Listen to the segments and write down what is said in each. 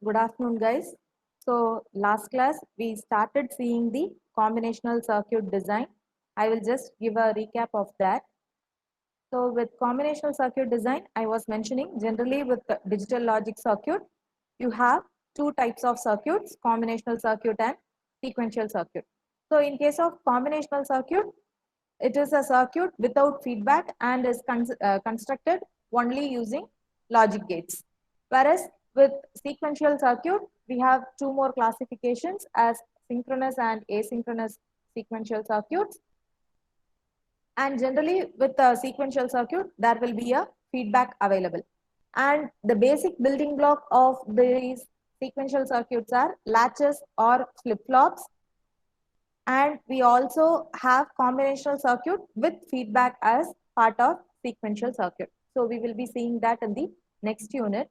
Good afternoon, guys. So, last class we started seeing the combinational circuit design. I will just give a recap of that. So, with combinational circuit design, I was mentioning generally with the digital logic circuit, you have two types of circuits, combinational circuit and sequential circuit. So, in case of combinational circuit, it is a circuit without feedback and is constructed only using logic gates. Whereas with sequential circuit, we have two more classifications as synchronous and asynchronous sequential circuits. And generally with a sequential circuit, there will be a feedback available. And the basic building block of these sequential circuits are latches or flip-flops, and we also have combinational circuit with feedback as part of sequential circuit. So we will be seeing that in the next unit.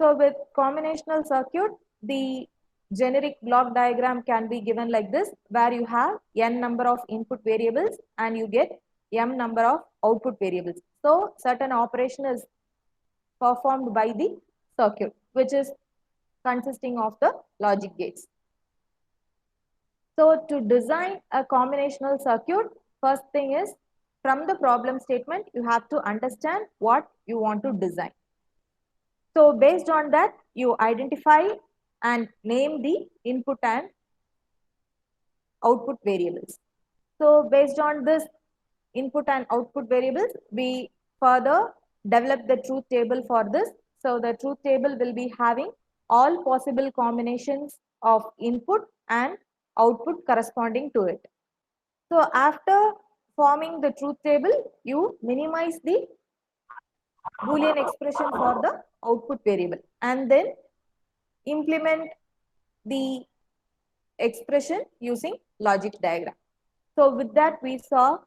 So with combinational circuit, the generic block diagram can be given like this, where you have n number of input variables and you get m number of output variables. So certain operation is performed by the circuit, which is consisting of the logic gates. So to design a combinational circuit, first thing is from the problem statement, you have to understand what you want to design. So based on that, you identify and name the input and output variables. So based on this input and output variables, we further develop the truth table for this. So the truth table will be having all possible combinations of input and output corresponding to it. So after forming the truth table, you minimize the Boolean expression for the output variable and then implement the expression using logic diagram. So with that, we saw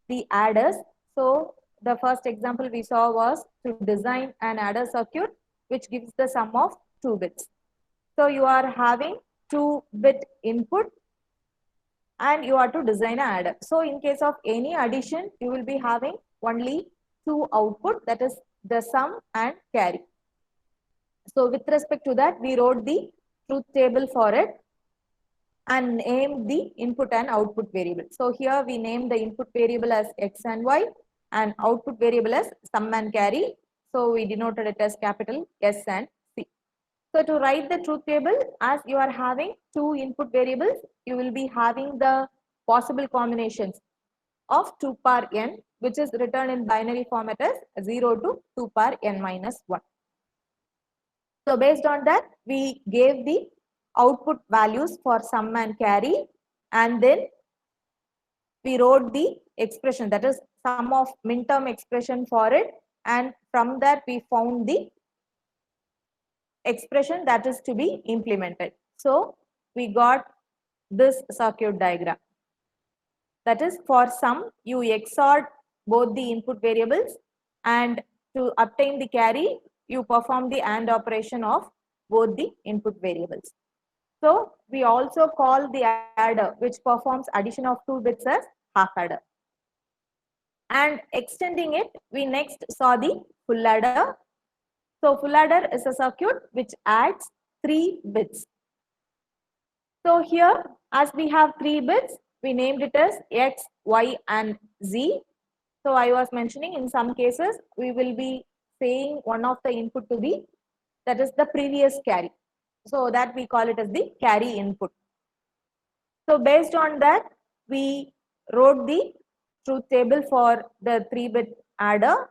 the adders. So the first example we saw was to design an adder circuit, which gives the sum of 2 bits. So you are having 2-bit input and you are to design an adder. So in case of any addition, you will be having only 2 output, that is the sum and carry. So with respect to that, we wrote the truth table for it and named the input and output variable. So here we name the input variable as x and y and output variable as sum and carry. So we denoted it as capital S and C. So to write the truth table, as you are having 2 input variables, you will be having the possible combinations of 2 power n, which is written in binary format as 0 to 2 power n minus 1. So based on that, we gave the output values for sum and carry, and then we wrote the expression, that is sum of min-term expression for it, and from that we found the expression that is to be implemented. So we got this circuit diagram. That is, for sum, you XOR both the input variables, and to obtain the carry, you perform the AND operation of both the input variables. So we also call the adder, which performs addition of 2 bits, as half adder. And extending it, we next saw the full adder. So full adder is a circuit which adds 3 bits. So here, as we have 3 bits, we named it as X, Y, and Z. So I was mentioning in some cases, we will be saying one of the input to be, that is the previous carry. So that we call it as the carry input. So based on that, we wrote the truth table for the 3-bit adder.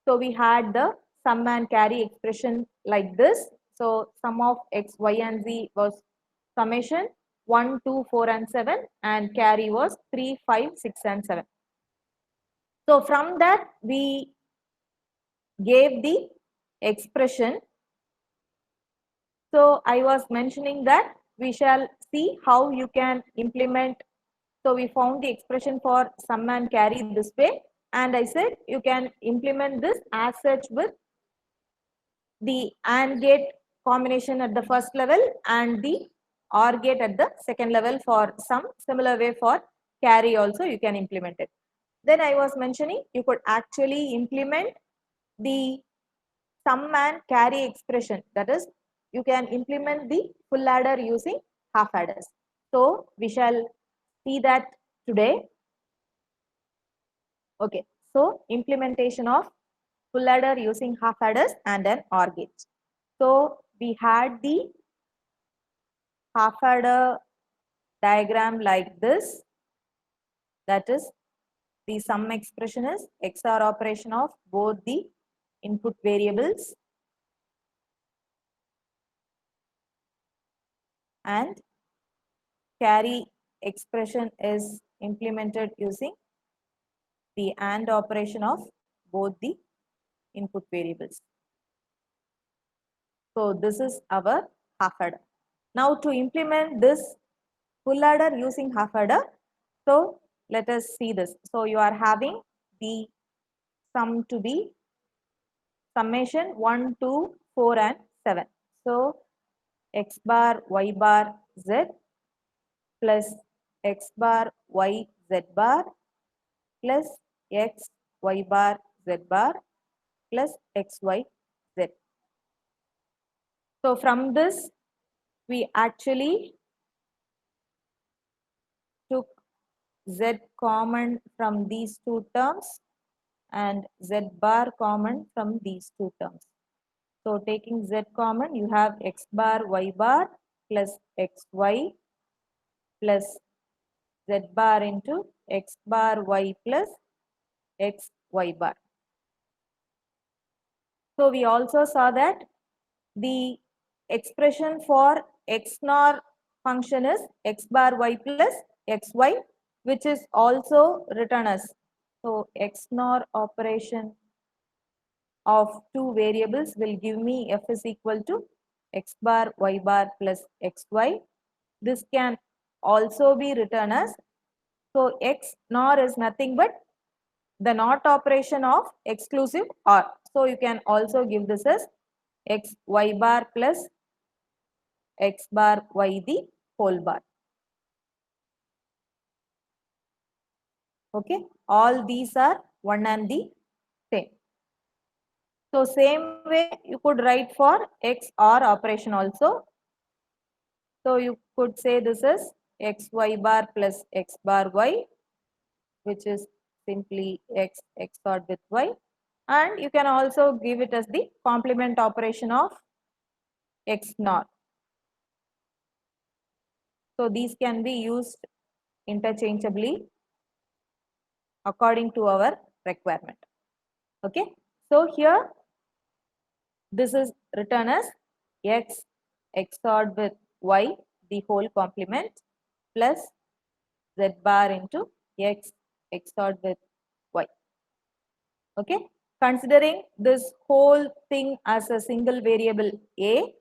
So we had the sum and carry expression like this. So sum of x, y, and z was summation 1, 2, 4, and 7, and carry was 3, 5, 6, and 7. So from that, we gave the expression. So I was mentioning that we shall see how you can implement. So we found the expression for sum and carry this way, and I said you can implement this as such with the AND gate combination at the first level and the OR gate at the second level for some. Similar way for carry also you can implement it. Then I was mentioning you could actually implement the sum and carry expression. That is, you can implement the full adder using half adders. So we shall see that today. Okay, so implementation of full adder using half adders and an OR gate. So we had the half adder diagram like this. That is, the sum expression is XOR operation of both the input variables, and carry expression is implemented using the AND operation of both the input variables. So this is our half adder. Now to implement this full adder using half adder, so let us see this. So you are having the sum to be summation 1, 2, 4 and 7. So x bar y bar z plus x bar y z bar plus x y bar z bar plus x y z. So from this we actually took z common from these two terms and z bar common from these two terms. So taking z common, you have x bar y bar plus xy plus z bar into x bar y plus xy bar. So we also saw that the expression for x nor function is x bar y plus xy, which is also written as, so x nor operation of two variables will give me f is equal to x bar y bar plus xy. This can also be written as, so x nor is nothing but the not operation of exclusive OR. So you can also give this as x y bar plus x bar y the whole bar. Okay, all these are one and the same. So same way you could write for x OR operation also. So you could say this is x y bar plus x bar y, which is simply x XORed with y, and you can also give it as the complement operation of x NOR. So these can be used interchangeably according to our requirement. Okay, so here this is written as x XORed with y the whole complement plus z bar into x XORed with y. Okay, considering this whole thing as a single variable a,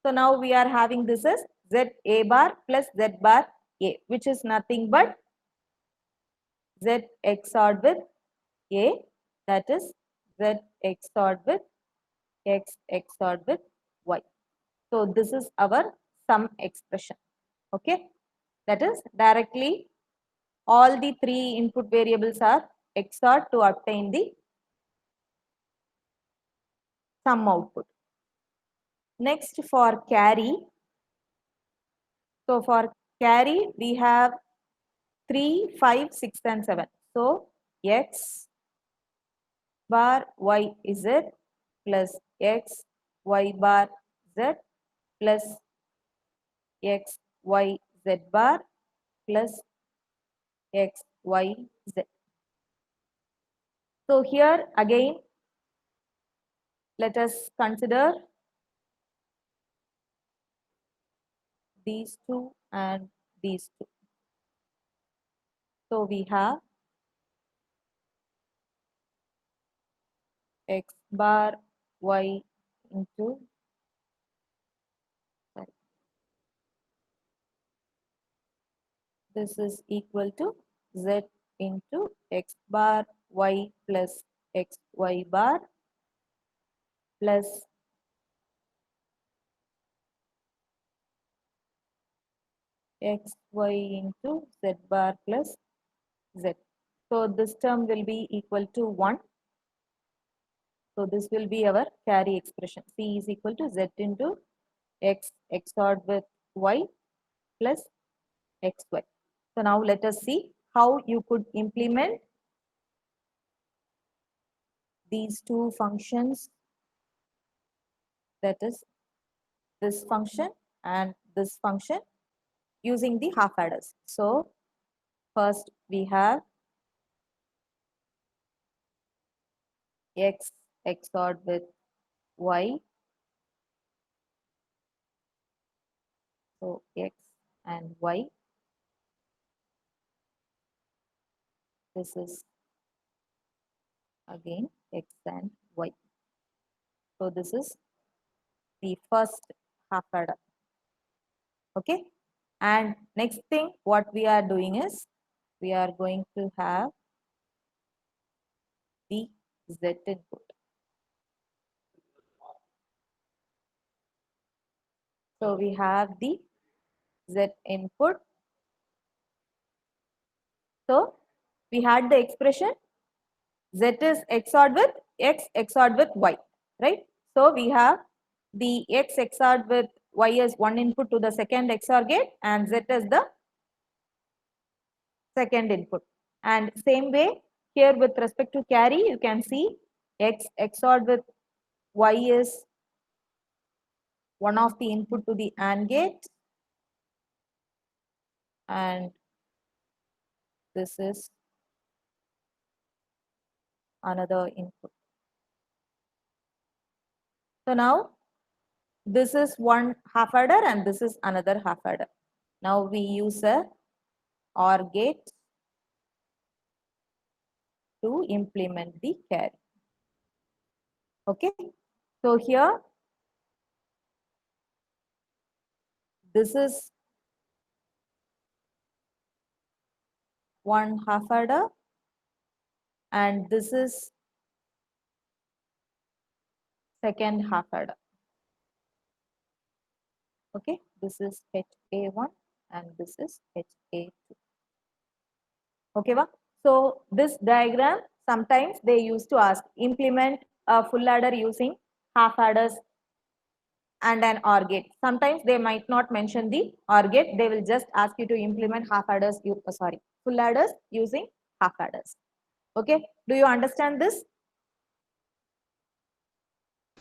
so now we are having this as z a bar plus z bar a, which is nothing but z XORed with a, that is z XORed with x XORed with y. So this is our sum expression. Okay, that is directly all the three input variables are XORed to obtain the sum output. Next for carry. So for carry we have 3, 5, 6 and 7. So x bar y z plus x y bar z plus x y z bar plus x y z. So here again let us consider these two and these two. So we have x bar y into, sorry, this is equal to z into x bar y plus x y bar plus x y into z bar plus z. So this term will be equal to 1. So this will be our carry expression. C is equal to Z into X XORed with Y plus XY. So now let us see how you could implement these two functions, that is this function and this function, using the half adders. So first we have X XORed with Y. So X and Y. This is again X and Y. So this is the first half adder. Okay. And next thing what we are doing is we are going to have the Z input. So we have the Z input. So we had the expression Z is XORed with X XORed with Y, right? So we have the X XORed with Y as one input to the second XOR gate and Z is the second input. And same way here with respect to carry, you can see X XORed with Y is one of the input to the AND gate and this is another input. So now this is one half adder and this is another half adder. Now we use a OR gate to implement the carry. Okay. So here this is one half adder and this is second half adder. Okay, this is HA1 and this is HA2. Okay, va? So this diagram sometimes they used to ask implement a full adder using half adders and an OR gate. Sometimes they might not mention the OR gate. They will just ask you to implement half adders. Full adders using half adders. Okay, do you understand this?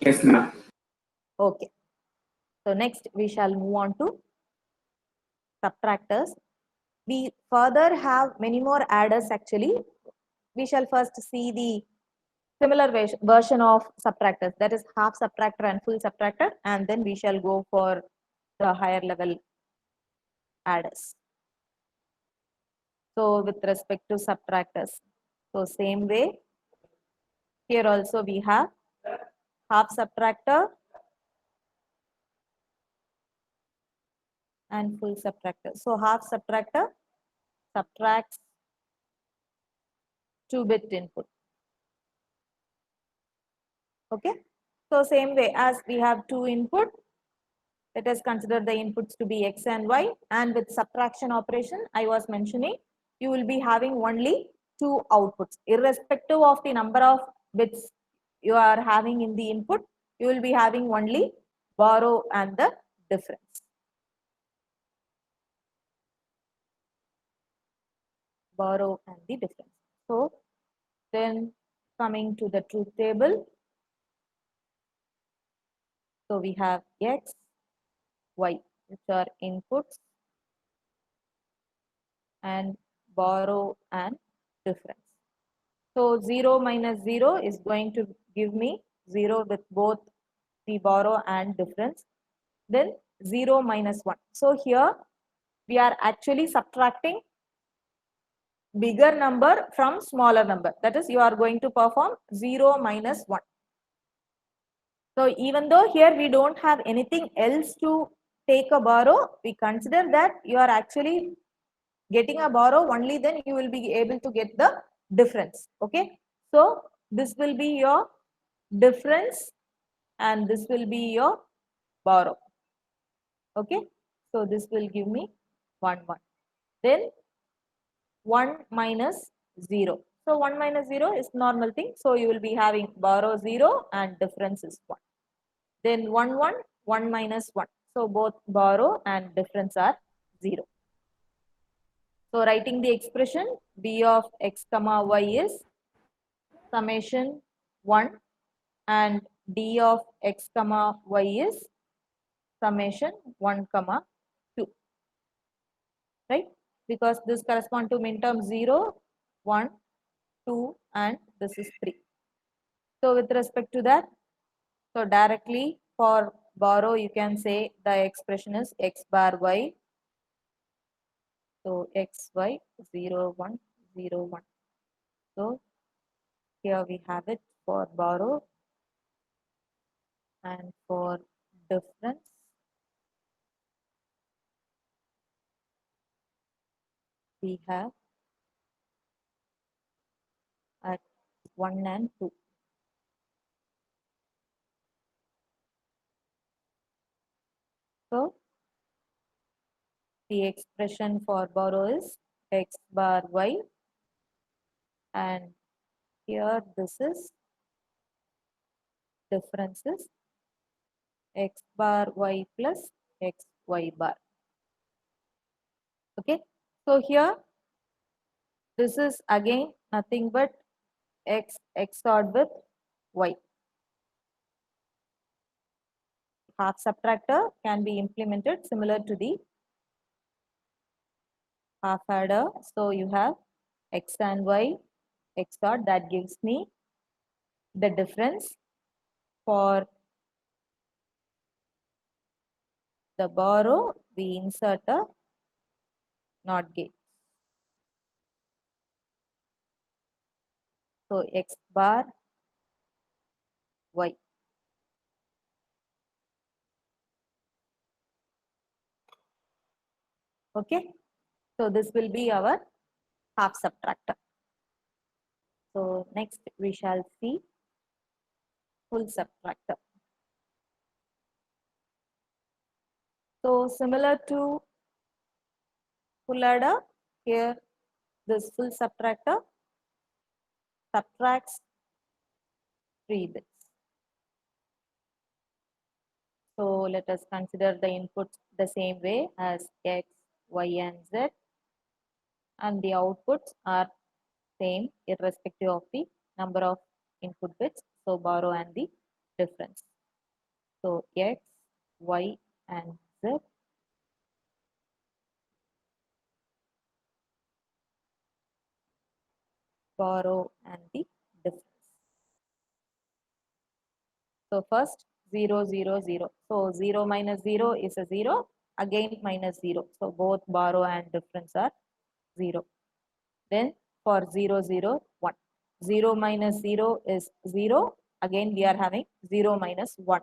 Yes, ma'am. Okay. So next we shall move on to subtractors. We further have many more adders actually. We shall first see the similar version of subtractors, that is half subtractor and full subtractor, and then we shall go for the higher level adders. So with respect to subtractors, so same way here also we have half subtractor and full subtractor. So half subtractor subtracts 2-bit input. Okay. So same way as we have two input, let us consider the inputs to be X and Y, and with subtraction operation I was mentioning, you will be having only two outputs. Irrespective of the number of bits you are having in the input, you will be having only borrow and the difference. Borrow and the difference. So then coming to the truth table, so we have X, Y, which are inputs, and borrow and difference. So 0 minus 0 is going to give me 0 with both the borrow and difference. Then 0 minus 1. So here we are actually subtracting bigger number from smaller number. That is, you are going to perform 0 minus 1. So even though here we don't have anything else to take a borrow, we consider that you are actually getting a borrow, only then you will be able to get the difference. Okay. So this will be your difference and this will be your borrow. Okay. So this will give me 1, 1. Then 1 minus 0. So 1 minus 0 is normal thing. So you will be having borrow 0 and difference is 1. Then 1, 1, 1 minus 1. So both borrow and difference are 0. So writing the expression b of x comma y is summation 1 and d of x comma y is summation 1 comma 2, right? Because this correspond to min term 0, 1, 2 and this is 3. So with respect to that, so directly for borrow you can say the expression is x bar y. So x y 0, 1, 0, 1. So here we have it for borrow, and for difference we have at 1 and 2. So the expression for borrow is x bar y, and here this is difference is x bar y plus x y bar. Okay, so here this is again nothing but x XORed with y. Half subtractor can be implemented similar to the half adder. So you have x and y XOR, that gives me the difference. For the borrow, we insert a NOT gate. So x bar y. Okay. So this will be our half subtractor. So next we shall see full subtractor. So similar to full adder, here this full subtractor subtracts 3 bits. So let us consider the inputs the same way as x, y and z, and the outputs are same irrespective of the number of input bits. So borrow and the difference. So x, y and z, borrow and the difference. So first 0, 0, 0. So 0 minus 0 is a 0, again minus 0. So both borrow and difference are 0. Then for 0, 0, 1. 0 minus 0 is 0. Again we are having 0 minus 1.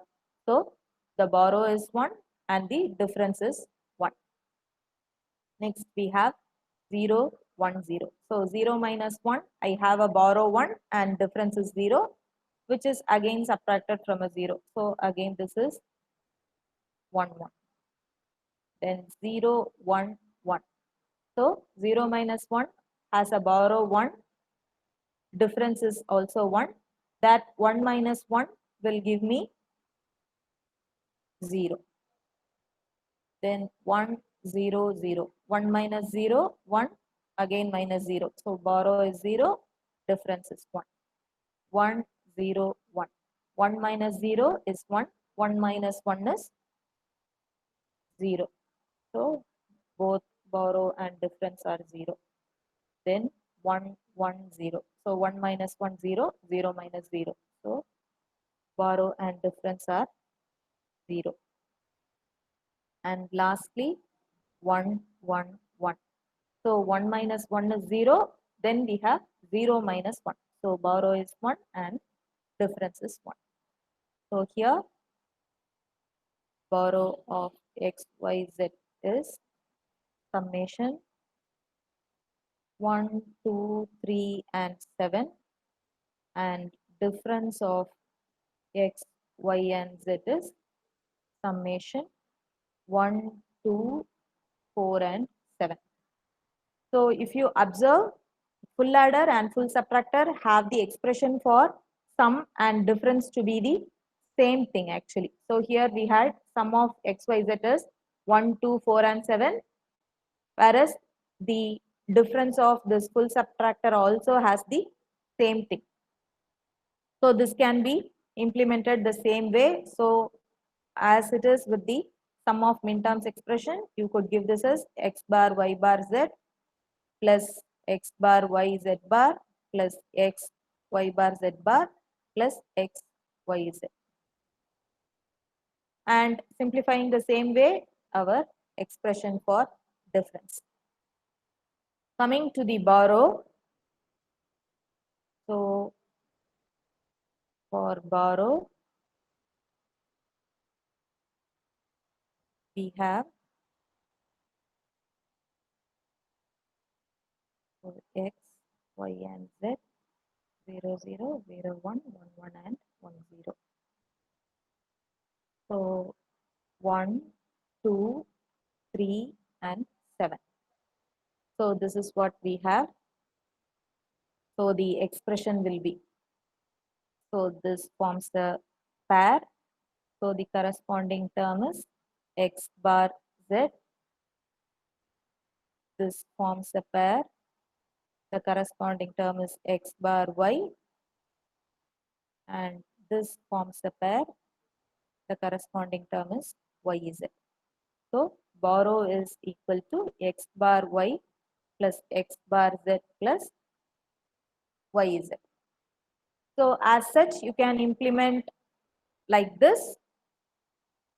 So the borrow is 1 and the difference is 1. Next we have 0, 1, 0. So 0 minus 1, I have a borrow 1 and difference is 0, which is again subtracted from a 0. So again this is 1, 1. Then 0, 1, 1. So 0 minus 1 has a borrow 1, difference is also 1. That 1 minus 1 will give me 0. Then 1, 0, 0. 1 minus 0, 1, again minus 0. So borrow is 0, difference is 1. 1, 0, 1. 1 minus 0 is 1. 1 minus 1 is 0. So both borrow and difference are 0. Then 1, 1, 0. So 1 minus 1, 0. 0 minus 0. So borrow and difference are 0. And lastly 1, 1, 1. So 1 minus 1 is 0. Then we have 0 minus 1. So borrow is 1 and difference is 1. So here borrow of x, y, z is summation 1, 2, 3 and 7, and difference of x, y and z is summation 1, 2, 4 and 7. So if you observe full adder and full subtractor have the expression for sum and difference to be the same thing actually. So here we had sum of x, y, z is 1, 2, 4 and 7, whereas the difference of this full subtractor also has the same thing. So this can be implemented the same way. So as it is with the sum of minterms expression, you could give this as x bar y bar z plus x bar y z bar plus x y bar z bar plus x y z. And simplifying the same way our expression for difference. Coming to the borrow. So for borrow, we have for x, y and z 0, 0, 0, 1, 1, 1 and 1, 0. So 1, 2, 3 and 7. So this is what we have. So the expression will be, so this forms the pair. So the corresponding term is x bar z. This forms a pair. The corresponding term is x bar y. And this forms a pair. The corresponding term is y z. So borrow is equal to x bar y plus x bar z plus y z. So as such, you can implement like this,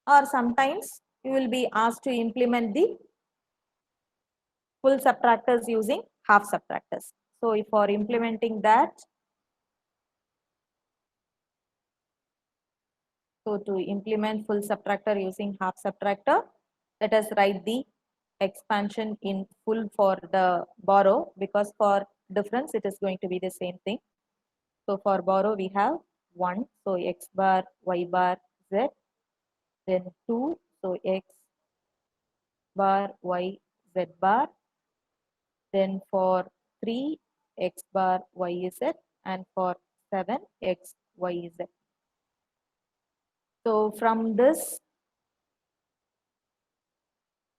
or sometimes you will be asked to implement the full subtractors using half subtractors. So if for implementing that, so to implement full subtractor using half subtractor, let us write the expansion in full for the borrow, because for difference it is going to be the same thing. So for borrow we have 1, so x bar y bar z, then 2, so x bar y z bar, then for 3 x bar y z, and for 7 x y z. So from this,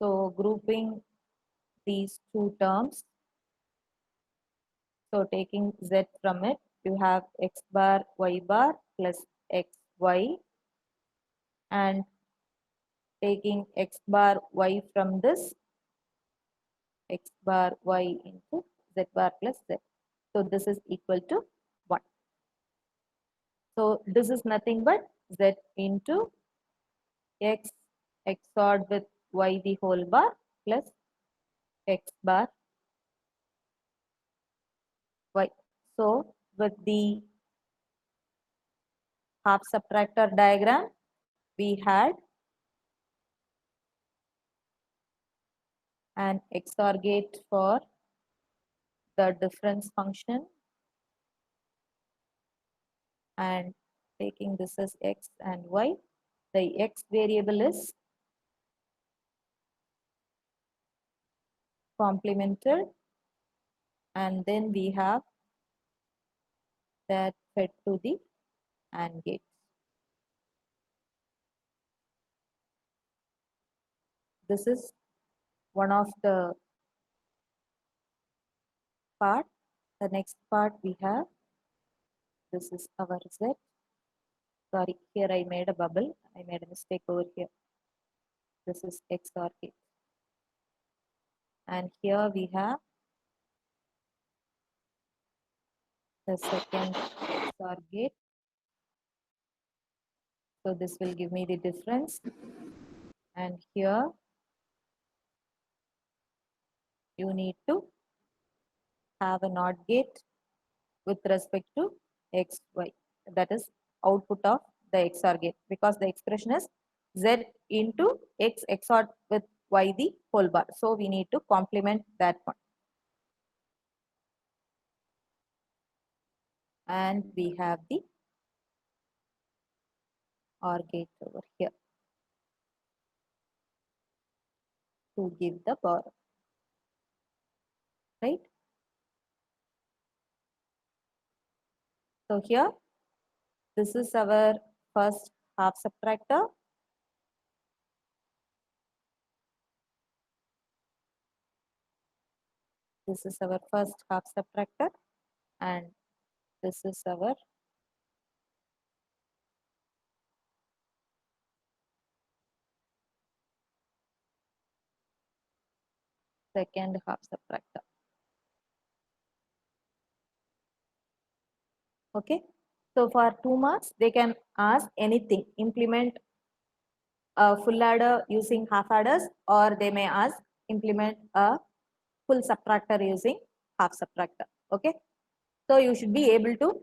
so grouping these two terms, so taking z from it, you have x bar y bar plus xy, and taking x bar y from this, x bar y into z bar plus z. So this is equal to 1. So this is nothing but z into x XORed with y the whole bar plus x bar y. So with the half subtractor diagram, we had an XOR gate for the difference function, and taking this as x and y. The x variable is complemented, and then we have that fed to the AND gate. This is one of the part. The next part we have, this is our z. Sorry, here I made a bubble. I made a mistake over here. This is XOR gate. And here we have the second XOR gate. So this will give me the difference. And here you need to have a NOT gate with respect to x, y. That is output of the XOR gate, because the expression is z into x XOR with y the whole bar. So we need to complement that one. And we have the OR gate over here to give the borrow, right? So here, this is our first half subtractor. This is our first half subtractor, and this is our second half subtractor. Okay. So for 2 marks, they can ask anything. Implement a full adder using half adders, or they may ask implement a full subtractor using half subtractor. Okay. So you should be able to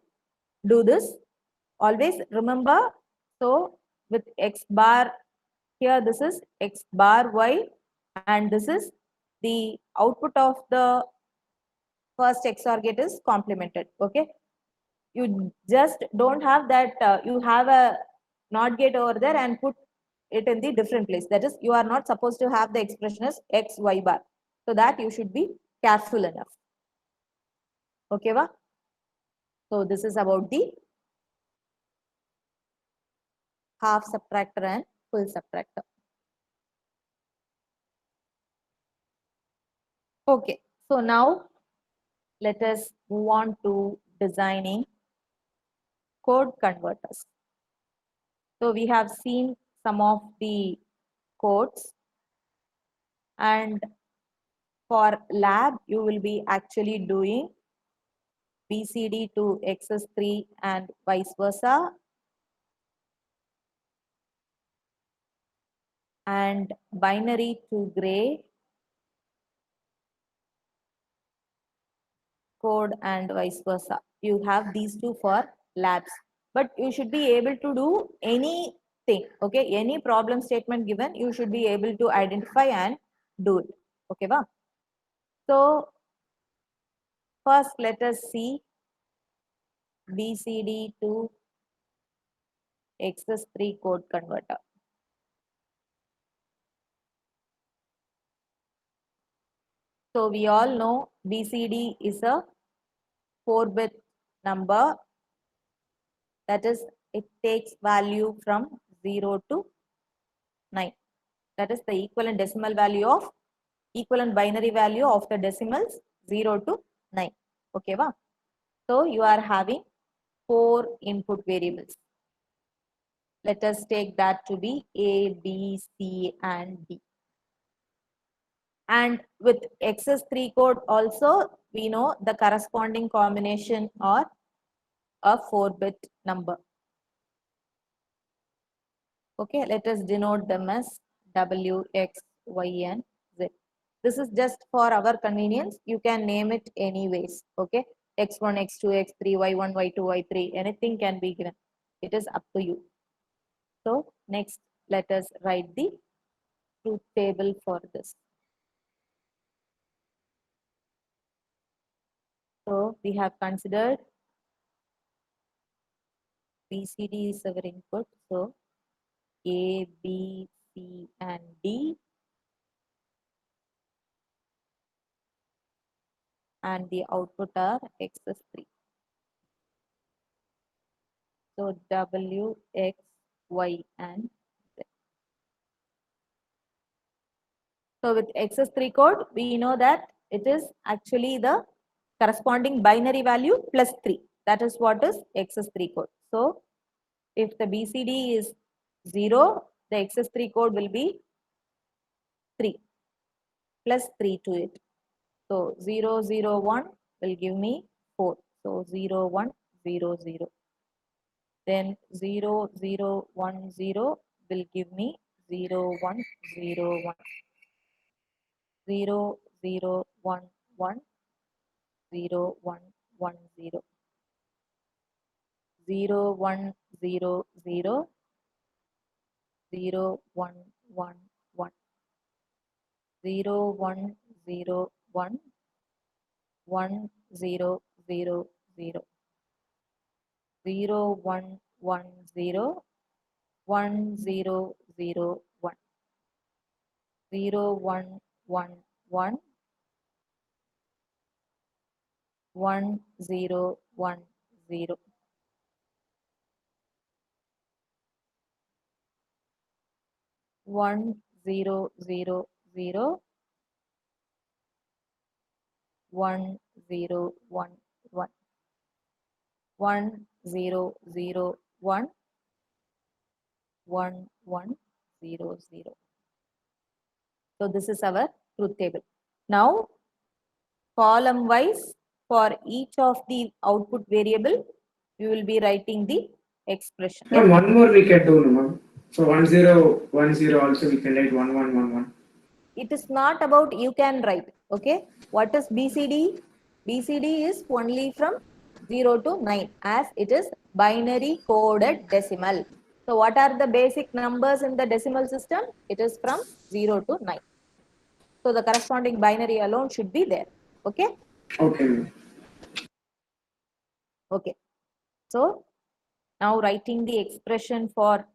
do this. Always remember, so with x bar here, this is x bar y, and this is the output of the first XOR gate is complemented. Okay. You just don't have that, you have a NOT gate over there and put it in the different place. That is, you are not supposed to have the expression as x, y bar. So that you should be careful enough. Okay, va? So this is about the half subtractor and full subtractor. Okay, so now let us move on to designing code converters. So we have seen some of the codes, and for lab you will be actually doing BCD to XS3 and vice versa, and binary to gray code and vice versa. You have these two for labs, but you should be able to do anything. Okay, any problem statement given, you should be able to identify and do it. Okay, va? So first let us see BCD to XS3 code converter. So we all know BCD is a 4-bit number, that is, it takes value from 0 to 9. That is the equivalent decimal value of equivalent binary value of the decimals 0 to 9. Okay, va? So you are having 4 input variables. Let us take that to be A, B, C, and D. And with XS3 code also, we know the corresponding combination or a 4-bit number. Okay, let us denote them as W, X, Y, and Z. This is just for our convenience. You can name it anyways. Okay, X1, X2, X3, Y1, Y2, Y3, anything can be given. It is up to you. So next, let us write the truth table for this. So we have considered BCD is our input. So A, B, C, and D, and the output are XS3. So W, X, Y, and Z. So with XS3 code, we know that it is actually the corresponding binary value plus 3. That is what is XS3 code. So if the BCD is 0, the XS3 code will be 3 plus 3 to it. So 0, 0, 1 will give me 4. So 0, 1, 0, 0. Then 0, 0, 1, 0 will give me 0, 1, 0, 1. 0, 0, 1, 1, 0, 1, 1, 0. 0, 1, 0, 0, 0, 1, 1, 1. 0, 1, 0, 1, 1, 0, 0, 0. 0, 1, 1, 0, 1, 0, 0, 1. 0, 1, 1, 1, 1, 0, 1, 0. 1 0 0 0 1 0 1 1 1 0 0 1 1 1 0 0. So this is our truth table. Now column wise for each of the output variable, we will be writing the expression. And one more we can do, no, ma'am. So 1010 also we can write 1111. It is not about you can write. Okay. What is BCD? BCD is only from 0 to 9 as it is binary coded decimal. So what are the basic numbers in the decimal system? It is from 0 to 9. So the corresponding binary alone should be there. Okay. Okay, ma'am. Okay. So now writing the expression for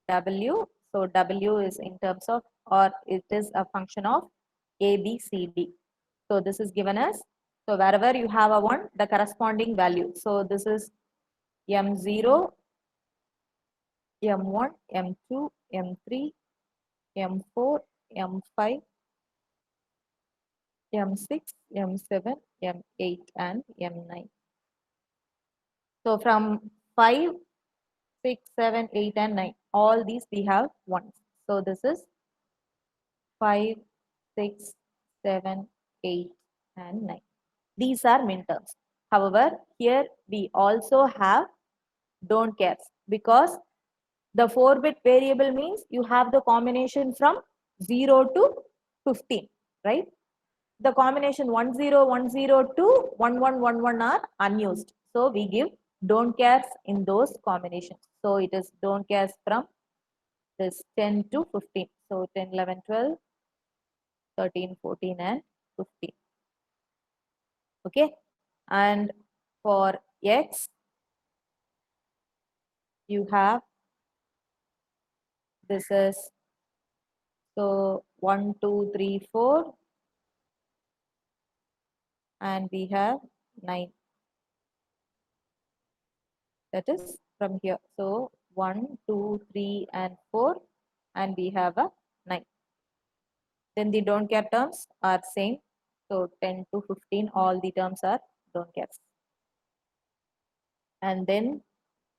W. So W is in terms of, or it is a function of A, B, C, D. So this is given as, so wherever you have a 1, the corresponding value. So this is M0, M1, M2, M3, M4, M5, M6, M7, M8, and M9. So from 5, 6, 7, 8, and 9, all these we have 1s. So this is 5, 6, 7, 8, and 9. These are minterms. However, here we also have don't cares because the 4-bit variable means you have the combination from 0 to 15, right? The combination 1010 to 1111 are unused. So we give don't cares in those combinations. So it is don't cares from this 10 to 15. So 10, 11, 12, 13, 14, and 15. Okay. And for X, you have this is so 1, 2, 3, 4, and we have 9. That is from here. So 1, 2, 3, and 4, and we have a 9. Then the don't care terms are same. So 10 to 15, all the terms are don't cares. And then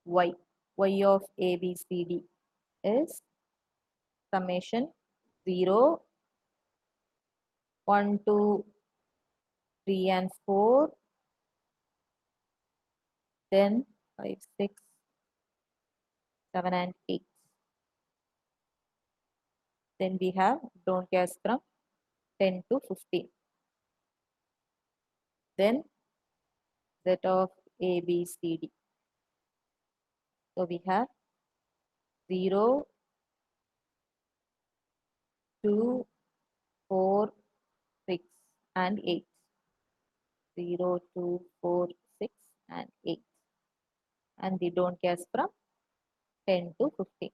Y. Y of A, B, C, D is summation 0, 1, 2, 3, and 4, then 5, 6, 7, and 8. Then we have don't cares from 10 to 15. Then Z of A, B, C, D. So we have 0, 2, 4, 6, and 8. 0, 2, 4, 6, and 8. And the don't cares from 10 to 15.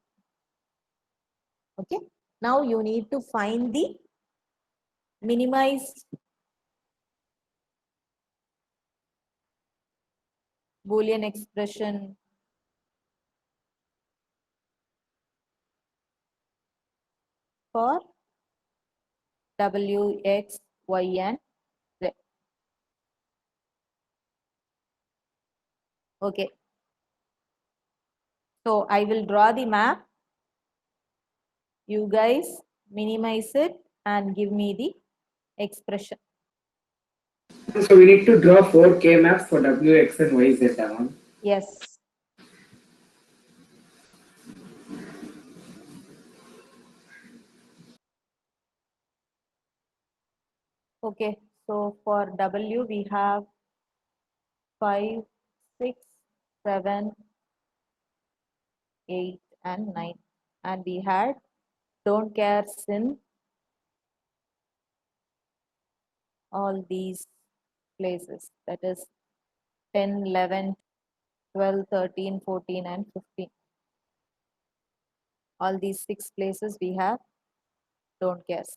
Okay. Now you need to find the minimized Boolean expression for W, X, Y, and Z. Okay. So I will draw the map. You guys minimize it and give me the expression. So we need to draw 4K maps for W, X, and Y, Z, ma'am. Yes. Okay. So for W, we have 5, 6, 7, 8, and 9. And we had don't cares in all these places. That is 10, 11, 12, 13, 14, and 15. All these 6 places we have don't cares.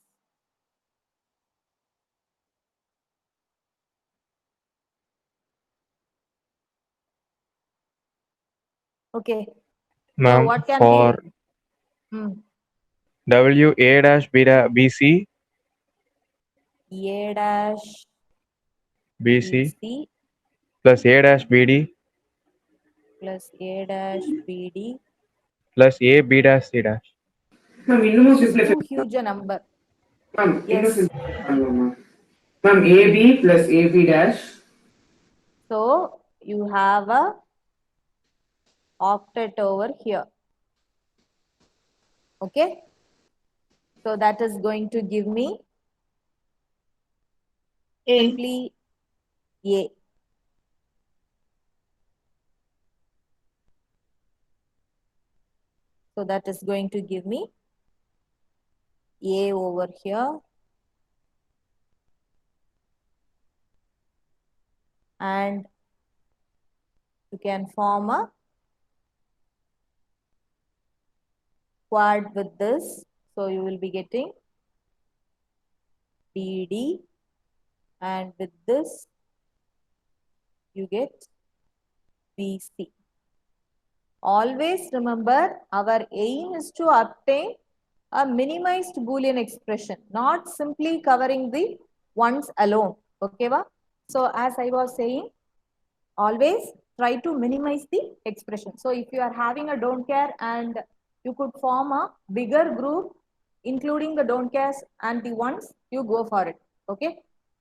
Okay. So Ma'am, what can for we? Hmm. W A dash B C A dash B C BC plus A dash B D plus A dash BD plus A B dash C dash. Ma'am, இன்னமும் is simplify too huge a number. ma'am, இன்னும் Yes. simplify பண்ணுவோம் ma'am. Ma'am, AB plus AB dash So you have a octet over here. Okay. So that is going to give me simply A. So that is going to give me A over here. And you can form a quad with this. So you will be getting BD, and with this you get BC. Always remember, our aim is to obtain a minimized Boolean expression, not simply covering the ones alone. Okay, va? So as I was saying, always try to minimize the expression. So if you are having a don't care and you could form a bigger group, including the don't cares and the ones, you go for it. Okay.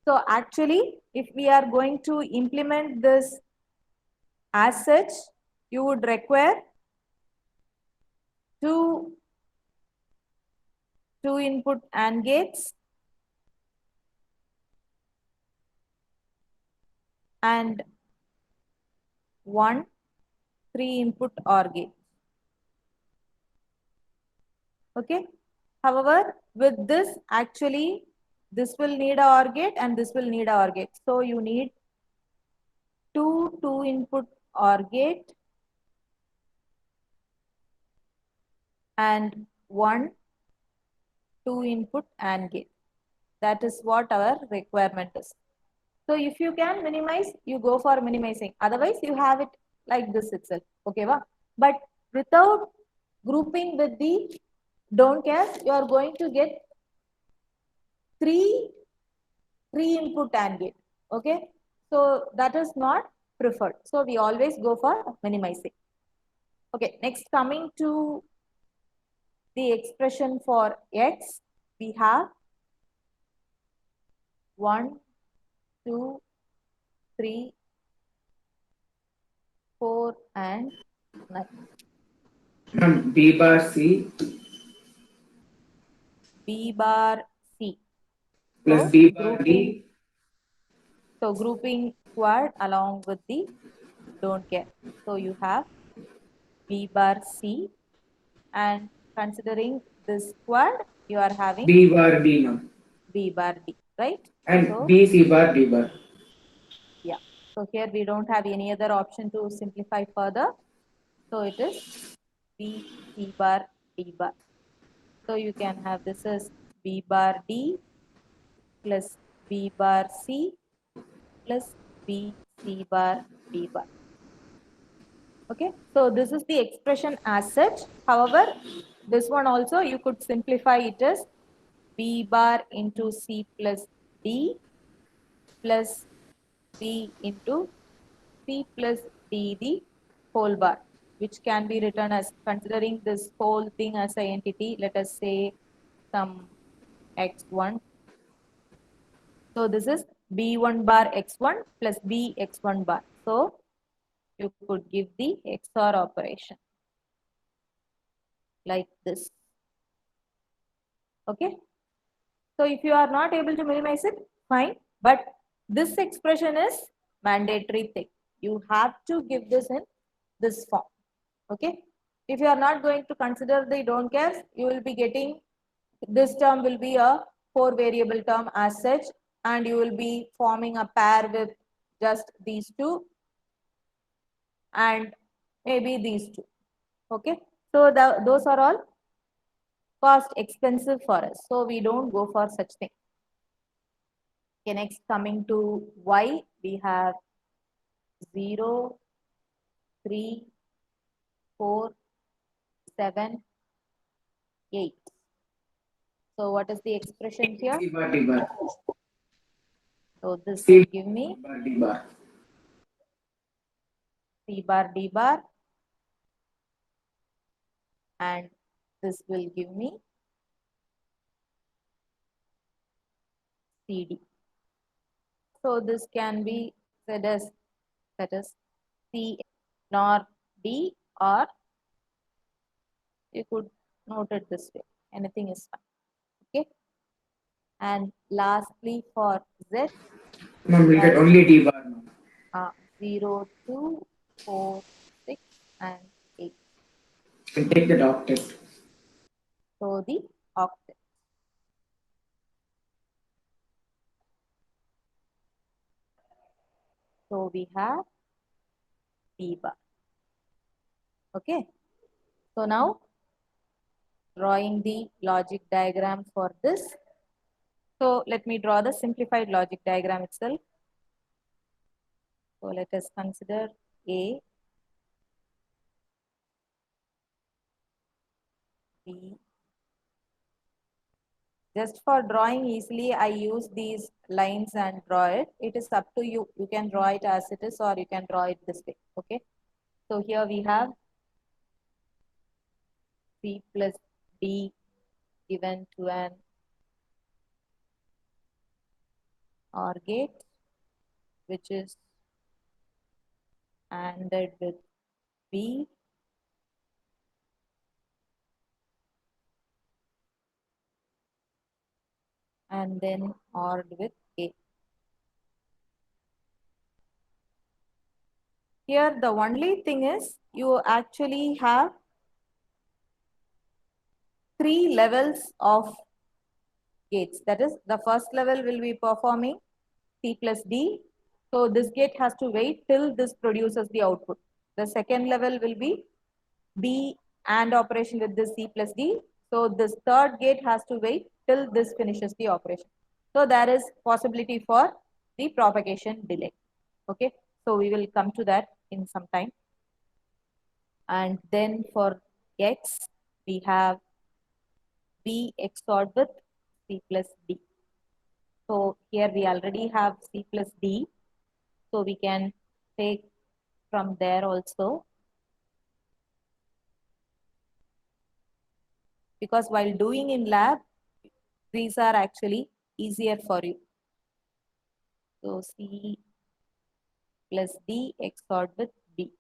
So actually, if we are going to implement this as such, you would require two input AND gates and one 3 input OR gate. Okay. However, with this, actually, this will need a OR gate and this will need a OR gate. So you need two input OR gate and one 2 input AND gate. That is what our requirement is. So if you can minimize, you go for minimizing. Otherwise, you have it like this itself. Okay, va? But without grouping with the don't care, you are going to get three input AND gate. Okay, so that is not preferred. So we always go for minimizing. Okay, next coming to the expression for x, we have 1, 2, 3, 4, and 9. ma'am, B bar C B bar C. plus So B bar grouping, D grouping quad along with the don't care. So you have B bar C, and considering this quad, you are having B bar D ma'am. B bar D, right? And So B C bar D bar. yeah. So here we don't have any other option to simplify further. So it is B C bar D bar. So you can have this as B bar D plus B bar C plus B C bar D bar. Okay, so this is the expression as such. However, this one also you could simplify it as B bar into C plus D plus B into C plus D the whole bar, which can be written as, considering this whole thing as an entity, let us say some x1. So this is B1 bar x1 plus B x1 bar. So you could give the XOR operation like this. Okay. So if you are not able to minimize it, fine. But this expression is mandatory thing. You have to give this in this form. Okay. If you are not going to consider the don't cares, you will be getting, this term will be a 4 variable term as such, and you will be forming a pair with just these two and maybe these two. Okay. So those are all cost expensive for us. So we don't go for such thing. Okay, next coming to y, we have 0, 3, 4, 7, 8. So what is the expression here? C bar D bar. So this C will give me bar D bar. C bar D bar, and this will give me CD. So this can be said as, that is, C nor D, or you could note it this way. Anything is fine. Okay. And lastly for Z, Ma'am, we'll get only D bar. Ma'am. 0, 2, 4, 6, and 8. Can take the octet. So the octet. So we have D bar. Okay. So now drawing the logic diagram for this. So let me draw the simplified logic diagram itself. So let us consider A, B. Just for drawing easily, I use these lines and draw it. It is up to you. You can draw it as it is, or you can draw it this way. Okay. So here we have C plus D given to an OR gate, which is ANDed with B, and then ORed with A. Here the only thing is you actually have 3 levels of gates. That is, the first level will be performing C plus D. So this gate has to wait till this produces the output. The second level will be B AND operation with this C plus D. So this third gate has to wait till this finishes the operation. So there is possibility for the propagation delay. Okay. So we will come to that in some time. And then for X, we have B XORed with C plus D. So here we already have C plus D. So we can take from there also. Because while doing in lab, these are actually easier for you. So C plus D XORed with B.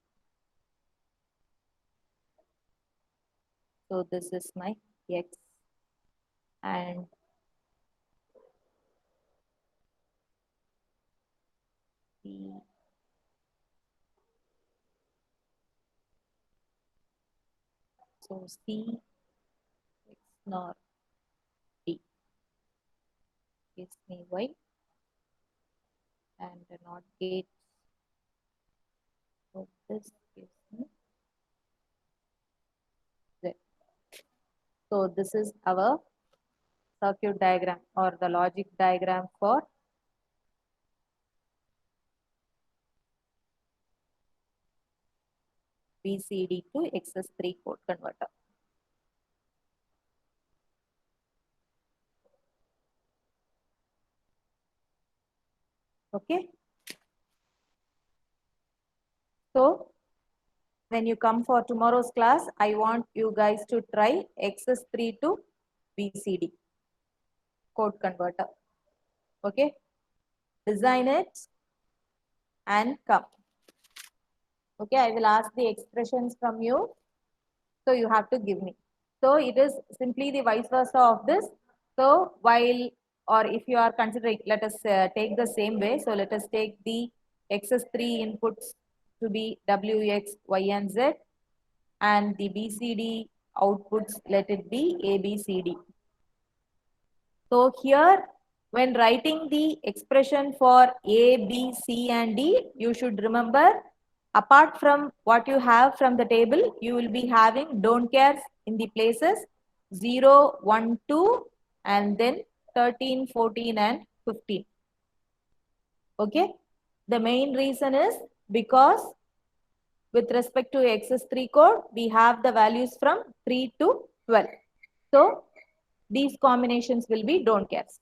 So this is my X, and C so C X NOR D gives me Y, and the NOT gate. So this gives me Z. So this is our circuit diagram or the logic diagram for BCD to XS3 code converter. Okay. So when you come for tomorrow's class, I want you guys to try XS3 to BCD code converter. Okay. Design it and come. Okay. I will ask the expressions from you. So you have to give me. So it is simply the vice versa of this. So while, or if you are considering, let us take the same way. So let us take the XS3 inputs to be W, X, Y, and Z, and the BCD outputs, let it be A, B, C, D. So here, when writing the expression for A, B, C, and D, you should remember, apart from what you have from the table, you will be having don't cares in the places 0, 1, 2, and then 13, 14, and 15. Okay. The main reason is because with respect to XS3 code, we have the values from 3 to 12. So these combinations will be don't cares.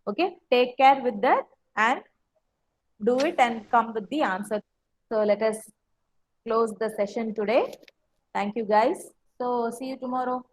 Okay, take care with that and do it and come with the answer. So let us close the session today. Thank you guys. So see you tomorrow.